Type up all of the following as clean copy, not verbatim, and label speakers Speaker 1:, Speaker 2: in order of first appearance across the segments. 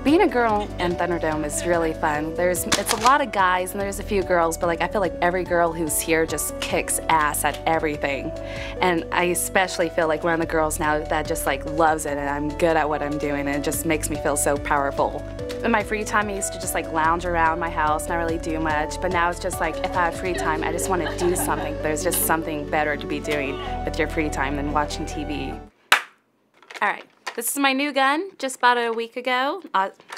Speaker 1: Being a girl in Thunderdome is really fun. It's a lot of guys and there's a few girls, but like I feel like every girl who's here just kicks ass at everything. And I especially feel like one of the girls now that just like loves it and I'm good at what I'm doing and it just makes me feel so powerful. In my free time I used to just like lounge around my house, not really do much, but now it's just like if I have free time I just want to do something. There's just something better to be doing with your free time than watching TV. Alright. This is my new gun, just bought it a week ago.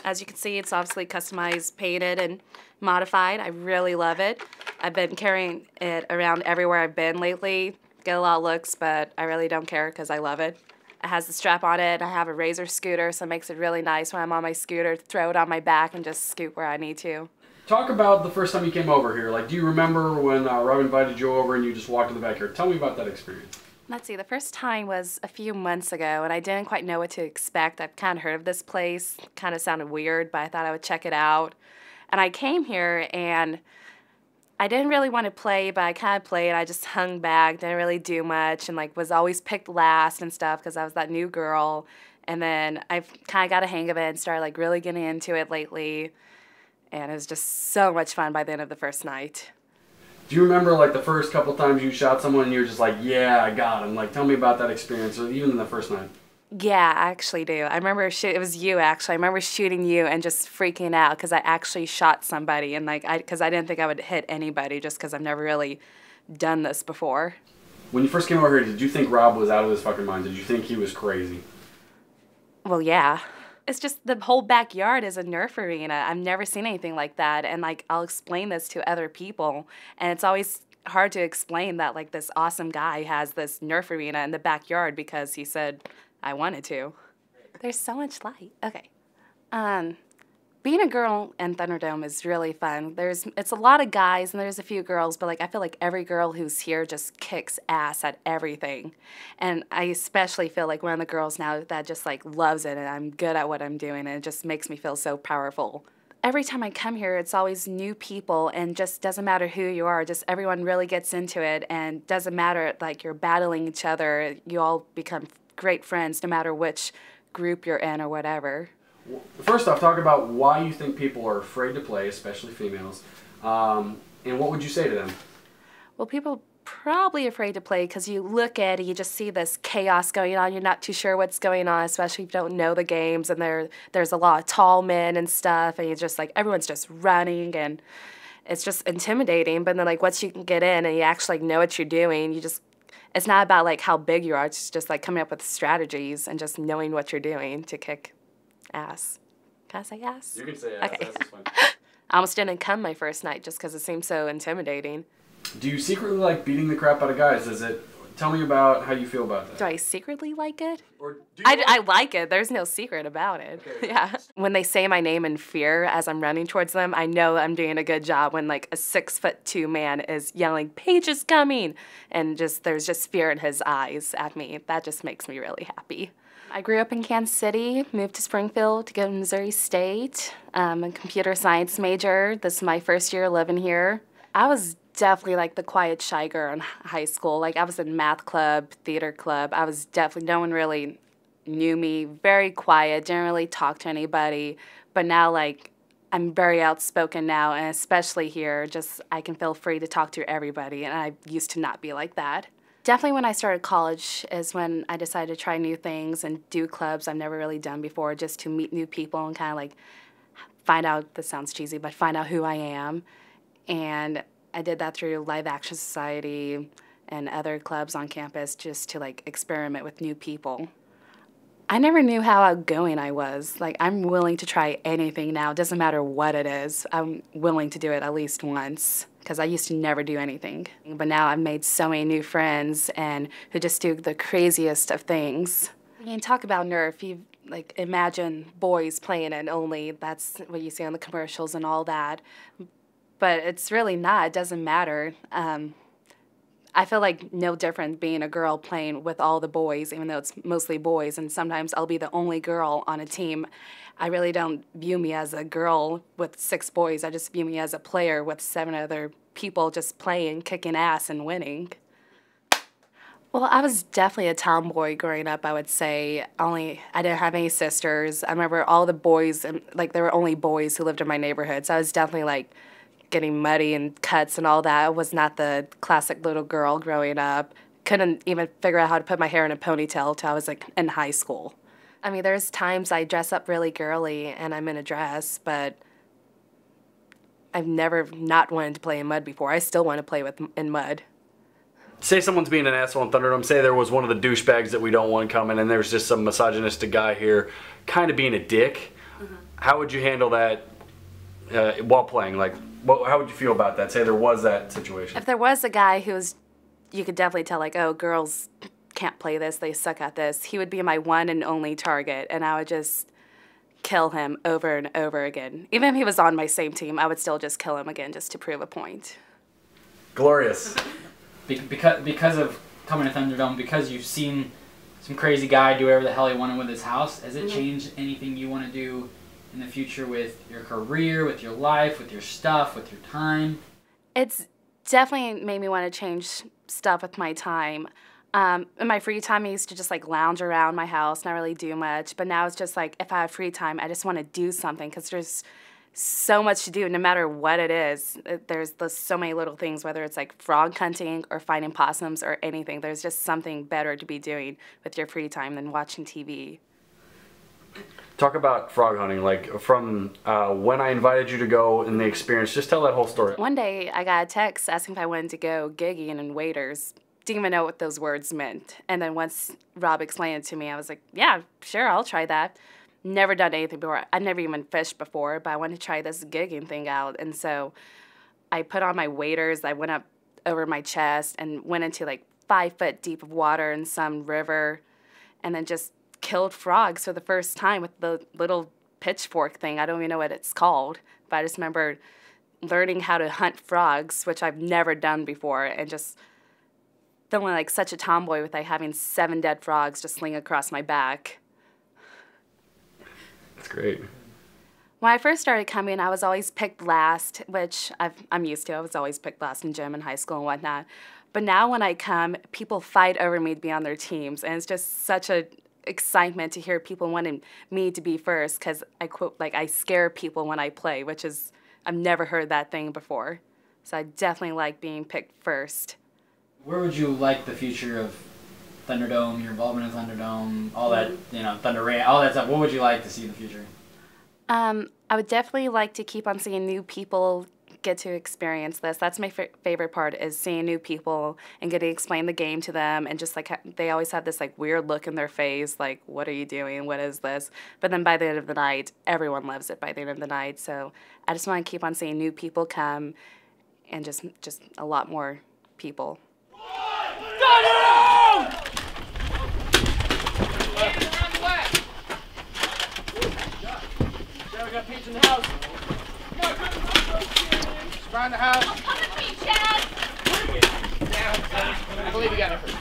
Speaker 1: As you can see, it's obviously customized, painted, and modified. I really love it. I've been carrying it around everywhere I've been lately. Get a lot of looks, but I really don't care because I love it. It has the strap on it. I have a Razor scooter, so it makes it really nice when I'm on my scooter to throw it on my back and just scoot where I need to.
Speaker 2: Talk about the first time you came over here. Like, do you remember when Rob invited you over and you just walked in the backyard? Tell me about that experience.
Speaker 1: Let's see, the first time was a few months ago, and I didn't quite know what to expect. I've kind of heard of this place. Kind of sounded weird, but I thought I would check it out. And I came here, and I didn't really want to play, but I kind of played. I just hung back, didn't really do much, and like was always picked last and stuff because I was that new girl. And then I've kind of got a hang of it and started like really getting into it lately. And it was just so much fun by the end of the first night.
Speaker 2: Do you remember like the first couple times you shot someone and you were just like, yeah, I got him? Like, tell me about that experience, or even the first night.
Speaker 1: Yeah, I actually do. I remember it was you actually. I remember shooting you and just freaking out because I actually shot somebody and like because I didn't think I would hit anybody just because I've never really done this before.
Speaker 2: When you first came over here, did you think Rob was out of his fucking mind? Did you think he was crazy?
Speaker 1: Well, yeah. It's just the whole backyard is a Nerf arena. I've never seen anything like that, and like I'll explain this to other people, and it's always hard to explain that like this awesome guy has this Nerf arena in the backyard because he said I wanted to. There's so much light. Okay. Being a girl in Thunderdome is really fun. It's a lot of guys and there's a few girls, but like I feel like every girl who's here just kicks ass at everything. And I especially feel like one of the girls now that just like loves it and I'm good at what I'm doing and it just makes me feel so powerful. Every time I come here, it's always new people and just doesn't matter who you are, just everyone really gets into it and doesn't matter like you're battling each other, you all become great friends no matter which group you're in or whatever.
Speaker 2: First off, talk about why you think people are afraid to play, especially females, and what would you say to them? Well,
Speaker 1: people are probably afraid to play because you look at it, you just see this chaos going on, you're not too sure what's going on, especially if you don't know the games, and there's a lot of tall men and stuff, and you're just like, everyone's just running, and it's just intimidating, but then like once you can get in and you actually know what you're doing, it's not about like how big you are, it's just like coming up with strategies and just knowing what you're doing to kick ass. Can I say ass?
Speaker 2: You can say ass.
Speaker 1: Okay.
Speaker 2: Ass is fine.
Speaker 1: I almost didn't come my first night just because it seemed so intimidating.
Speaker 2: Do you secretly like beating the crap out of guys? Tell me about how you feel about that.
Speaker 1: Do I secretly like it?
Speaker 2: Or do you
Speaker 1: I like it. There's no secret about it.
Speaker 2: Okay.
Speaker 1: Yeah. When they say my name in fear as I'm running towards them, I know I'm doing a good job when like a 6'2" man is yelling, "Paige is coming!" and there's just fear in his eyes at me. That just makes me really happy. I grew up in Kansas City, moved to Springfield to go to Missouri State. I'm a computer science major. This is my first year living here. I was definitely like the quiet, shy girl in high school. Like I was in math club, theater club. No one really knew me. Very quiet, didn't really talk to anybody. But now like I'm very outspoken now, and especially here, I can feel free to talk to everybody, and I used to not be like that. Definitely when I started college is when I decided to try new things and do clubs I've never really done before, just to meet new people and kind of like find out, this sounds cheesy, but find out who I am. And I did that through Live Action Society and other clubs on campus just to like experiment with new people. I never knew how outgoing I was. Like I'm willing to try anything now, it doesn't matter what it is. I'm willing to do it at least once. Because I used to never do anything. But now I've made so many new friends and who just do the craziest of things. You can talk about Nerf, you like imagine boys playing it only, that's what you see on the commercials and all that. But it's really not, it doesn't matter. I feel like no different being a girl playing with all the boys, even though it's mostly boys, and sometimes I'll be the only girl on a team. I really don't view me as a girl with 6 boys, I just view me as a player with 7 other people just playing, kicking ass, and winning. Well, I was definitely a tomboy growing up, I would say. I didn't have any sisters. I remember all the boys, and like there were only boys who lived in my neighborhood, so I was definitely like getting muddy and cuts and all that. I was not the classic little girl growing up. Couldn't even figure out how to put my hair in a ponytail till I was like in high school. I mean, there's times I dress up really girly and I'm in a dress, but I've never not wanted to play in mud before. I still want to play in mud.
Speaker 2: Say someone's being an asshole in Thunderdome. Say there was one of the douchebags that we don't want coming, and there's just some misogynistic guy here kind of being a dick. Mm-hmm. How would you handle that while playing? Like, how would you feel about that? Say there was that situation.
Speaker 1: If there was a guy who was, you could definitely tell, like, oh, girls can't play this, they suck at this, he would be my one and only target, and I would just kill him over and over again. Even if he was on my same team, I would still just kill him again just to prove a point.
Speaker 2: Glorious.
Speaker 3: Because of coming to Thunderdome, because you've seen some crazy guy do whatever the hell he wanted with his house, has it changed anything you want to do in the future with your career, with your life, with your stuff, with your time?
Speaker 1: It's definitely made me want to change stuff with my time. In my free time, I used to just like lounge around my house, not really do much. But now it's just like if I have free time, I just want to do something because there's so much to do no matter what it is. There's so many little things, whether it's like frog hunting or finding possums or anything. There's just something better to be doing with your free time than watching TV.
Speaker 2: Talk about frog hunting, like from when I invited you to go and the experience. Just tell that whole story.
Speaker 1: One day I got a text asking if I wanted to go gigging in waders. Didn't even know what those words meant. And then once Rob explained it to me, I was like, yeah, sure, I'll try that. Never done anything before. I'd never even fished before, but I wanted to try this gigging thing out. And so I put on my waders. I went up over my chest and went into like 5 foot deep of water in some river and then just killed frogs for the first time with the little pitchfork thing. I don't even know what it's called, but I just remember learning how to hunt frogs, which I've never done before, and just feeling like such a tomboy with like having 7 dead frogs just sling across my back.
Speaker 2: That's great.
Speaker 1: When I first started coming, I was always picked last, which I'm used to. I was always picked last in gym and high school and whatnot. But now when I come, people fight over me to be on their teams, and it's just such a excitement to hear people wanting me to be first because I scare people when I play, which is, I've never heard that thing before. So I definitely like being picked first.
Speaker 3: Where would you like the future of Thunderdome, your involvement in Thunderdome, all that, Thunder Ray, all that stuff? What would you like to see in the future?
Speaker 1: I would definitely like to keep on seeing new people get to experience this. That's my favorite part, is seeing new people and getting to explain the game to them, and just like they always have this like weird look in their face, like, what are you doing? What is this? But then by the end of the night, everyone loves it by the end of the night. So I just want to keep on seeing new people come and just a lot more people.
Speaker 4: We got Peach in the house. She's behind the house.
Speaker 5: Come with me, Chad.
Speaker 4: I believe you got it first.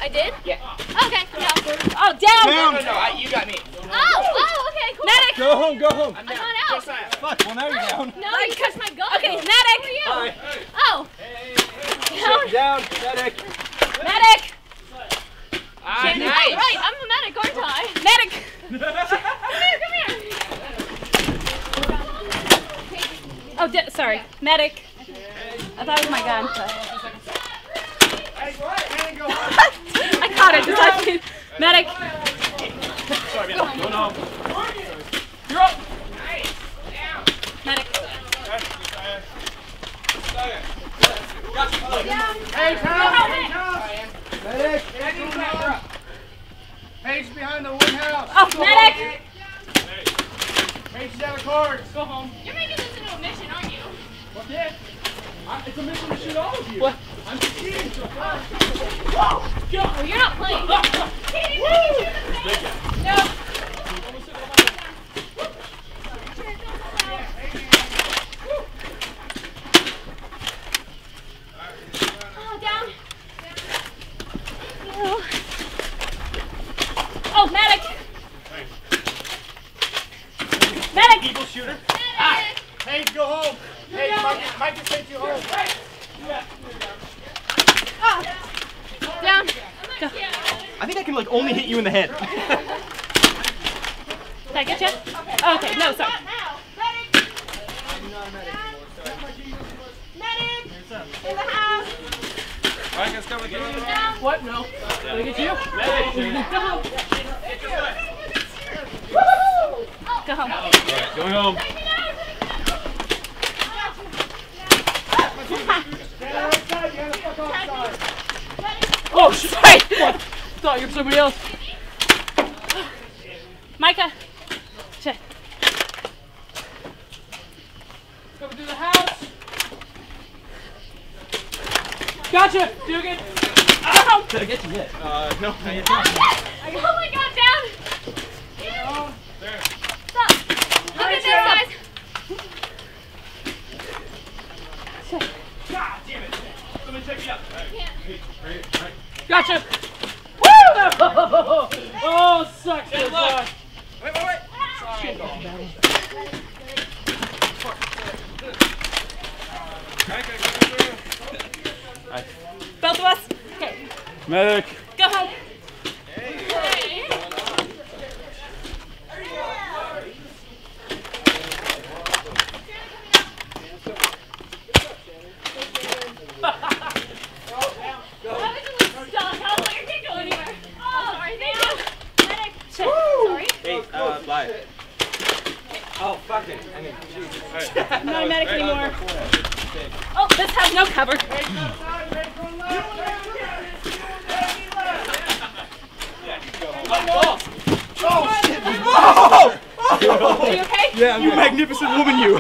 Speaker 5: I did?
Speaker 4: Yeah.
Speaker 5: Okay, no. Oh, down!
Speaker 4: No, you got me.
Speaker 5: Oh, okay, cool.
Speaker 4: Medic! Go home.
Speaker 5: I'm not out.
Speaker 4: Fuck, well now you're down.
Speaker 5: No, you touched my gun. Okay, medic. Who are you?
Speaker 4: Hi.
Speaker 5: Oh.
Speaker 4: Down, medic.
Speaker 5: Medic.
Speaker 4: Ah,
Speaker 5: Nice.
Speaker 4: nice.
Speaker 5: Right, I'm a medic, aren't I? Medic. Come here. Oh, sorry. Medic. I thought it was my gun. I caught it. Just like me. Medic.
Speaker 4: Sorry, man. Go home.
Speaker 5: You're up. Medic.
Speaker 4: Hey, Tom. Medic. Paige behind the wood house.
Speaker 5: Oh, medic.
Speaker 4: Paige is out of cards. Go home.
Speaker 5: You're making this into a mission, aren't you?
Speaker 4: What's that? It's a mission to shoot all of you. What? I'm succeeding so far.
Speaker 5: Oh, you're not playing. No. Oh, down. Oh, medic. Medic.
Speaker 4: Evil shooter. Medic. Paige, go home. Paige, Mike can take you home.
Speaker 5: Oh. Down. Go.
Speaker 6: I think I can like only hit you in the head.
Speaker 5: Did I get you? Oh, okay, no, sorry.
Speaker 4: In the house. Alright, guys, come with you.
Speaker 5: What? No. Did I get you? Go home.
Speaker 4: Alright, going home.
Speaker 5: Oh, sorry. Thought you were somebody else. Micah. Check.
Speaker 4: Coming through the house.
Speaker 5: Gotcha.
Speaker 4: Dugan.
Speaker 5: Go home.
Speaker 6: Did I get you yet? No, not yet.
Speaker 5: Oh my God, down.
Speaker 4: There.
Speaker 5: Stop. Look at this, guys.
Speaker 4: God damn it. Somebody check me out. Right.
Speaker 5: Gotcha.
Speaker 4: Woo! Oh, sucks. Wait. Sorry.
Speaker 5: Both of us. Okay.
Speaker 4: Medic.
Speaker 5: Go home.
Speaker 6: Bye. Oh, fuck it. I mean, Jesus.
Speaker 5: I'm not a medic anymore. Oh, this has no cover.
Speaker 6: Oh, shit. Whoa!
Speaker 5: Are you okay?
Speaker 6: Yeah, you magnificent woman, you.